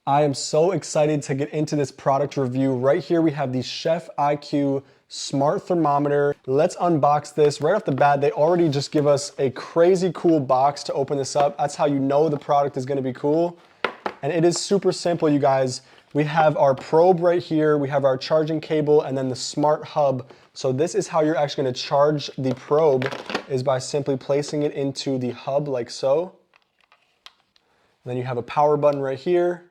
I am so excited to get into this product review. Right here we have the Chef IQ Smart Thermometer. Let's unbox this. Right off the bat, they already just give us a crazy cool box to open this up. That's how you know the product is gonna be cool. And it is super simple, you guys. We have our probe right here, we have our charging cable, and then the smart hub. So this is how you're actually gonna charge the probe, is by simply placing it into the hub like so. And then you have a power button right here.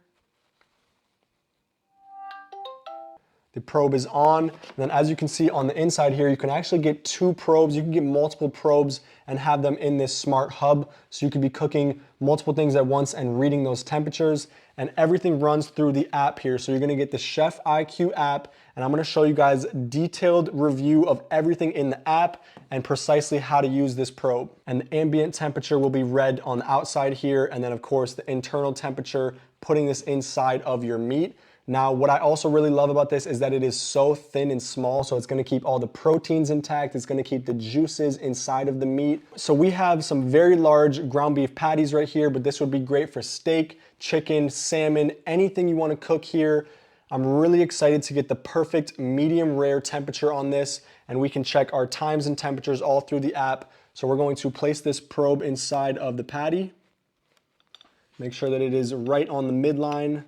The probe is on, and then as you can see on the inside here, you can actually get two probes. You can get multiple probes and have them in this smart hub, so you could be cooking multiple things at once and reading those temperatures, and everything runs through the app here. So you're gonna get the Chef IQ app, and I'm gonna show you guys a detailed review of everything in the app and precisely how to use this probe. And the ambient temperature will be read on the outside here, and then of course the internal temperature, putting this inside of your meat. Now, what I also really love about this is that it is so thin and small, so it's gonna keep all the proteins intact, it's gonna keep the juices inside of the meat. So we have some very large ground beef patties right here, but this would be great for steak, chicken, salmon, anything you wanna cook here. I'm really excited to get the perfect medium rare temperature on this, and we can check our times and temperatures all through the app. So we're going to place this probe inside of the patty. Make sure that it is right on the midline.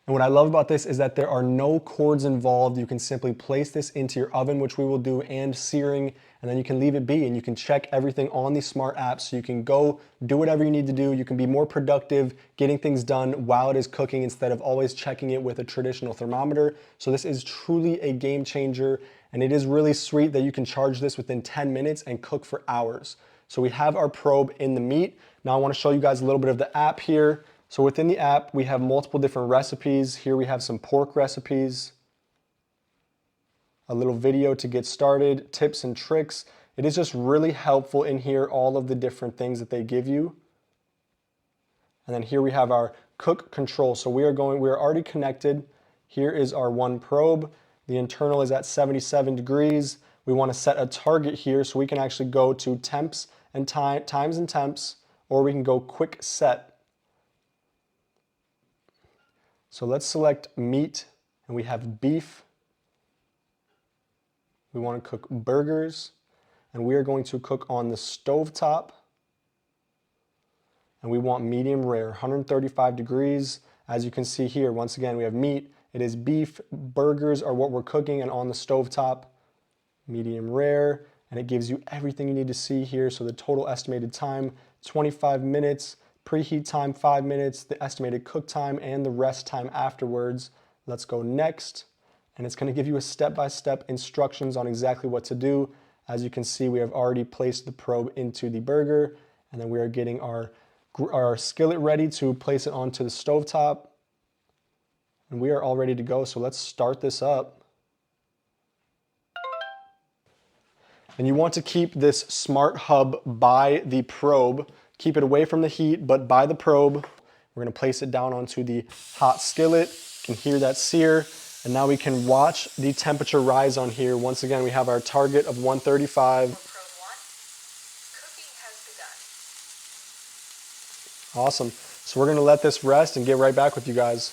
And what I love about this is that there are no cords involved. You can simply place this into your oven, which we will do, and searing, and then you can leave it be, and you can check everything on the smart app, so you can go do whatever you need to do. You can be more productive getting things done while it is cooking instead of always checking it with a traditional thermometer. So this is truly a game changer, and it is really sweet that you can charge this within 10 minutes and cook for hours. So we have our probe in the meat. Now I want to show you guys a little bit of the app here. So within the app, we have multiple different recipes. Here we have some pork recipes, a little video to get started, tips and tricks. It is just really helpful in here, all of the different things that they give you. And then here we have our cook control. So we are already connected. Here is our one probe. The internal is at 77 degrees. We want to set a target here, so we can actually go to temps and times and temps, or we can go quick set. So let's select meat, and we have beef. We want to cook burgers, and we are going to cook on the stovetop. And we want medium rare, 135 degrees. As you can see here, once again, we have meat. It is beef. Burgers are what we're cooking, and on the stovetop, medium rare. And it gives you everything you need to see here. So the total estimated time, 25 minutes. Preheat time 5 minutes, the estimated cook time, and the rest time afterwards. Let's go next, and it's going to give you a step-by-step instructions on exactly what to do. As you can see, we have already placed the probe into the burger, and then we are getting our skillet ready to place it onto the stovetop, and we are all ready to go. So let's start this up. And you want to keep this smart hub by the probe. Keep it away from the heat, but by the probe. We're gonna place it down onto the hot skillet. You can hear that sear. And now we can watch the temperature rise on here. Once again, we have our target of 135. Awesome. So we're gonna let this rest and get right back with you guys.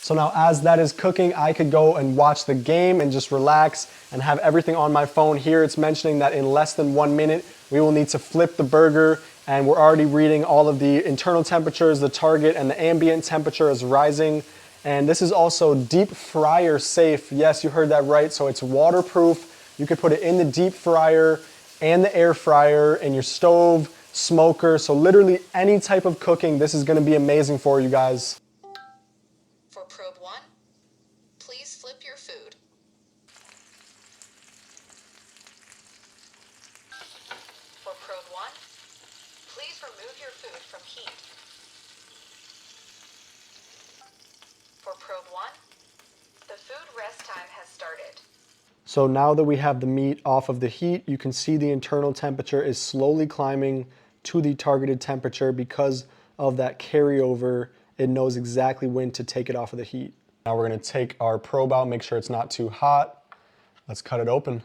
So now as that is cooking, I could go and watch the game and just relax and have everything on my phone. Here it's mentioning that in less than 1 minute, we will need to flip the burger, and we're already reading all of the internal temperatures, the target, and the ambient temperature is rising. And this is also deep fryer safe. Yes, you heard that right. So it's waterproof. You could put it in the deep fryer and the air fryer, in your stove, smoker. So literally any type of cooking, this is gonna be amazing for you guys. For probe 1, please flip your food. For probe 1, please remove your food from heat. For probe 1, the food rest time has started. So now that we have the meat off of the heat, you can see the internal temperature is slowly climbing to the targeted temperature. Because of that carryover, it knows exactly when to take it off of the heat. Now we're gonna take our probe out, make sure it's not too hot. Let's cut it open.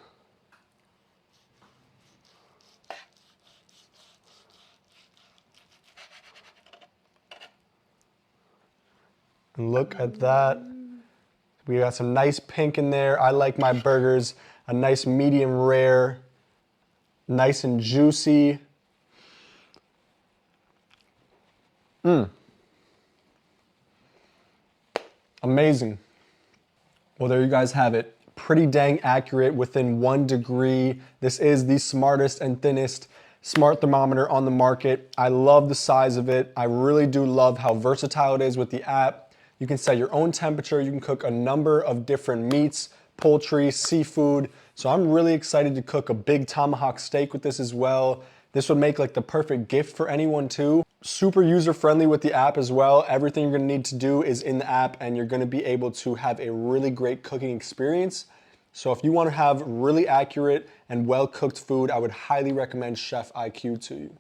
And look at that. We got some nice pink in there. I like my burgers a nice medium rare, nice and juicy. Amazing. Well, there you guys have it. Pretty dang accurate within 1 degree. This is the smartest and thinnest smart thermometer on the market. I love the size of it. I really do love how versatile it is with the app. You can set your own temperature. You can cook a number of different meats, poultry, seafood. So I'm really excited to cook a big tomahawk steak with this as well. This would make like the perfect gift for anyone too. Super user friendly with the app as well. Everything you're gonna need to do is in the app and you're gonna be able to have a really great cooking experience. So if you wanna have really accurate and well-cooked food, I would highly recommend Chef IQ to you.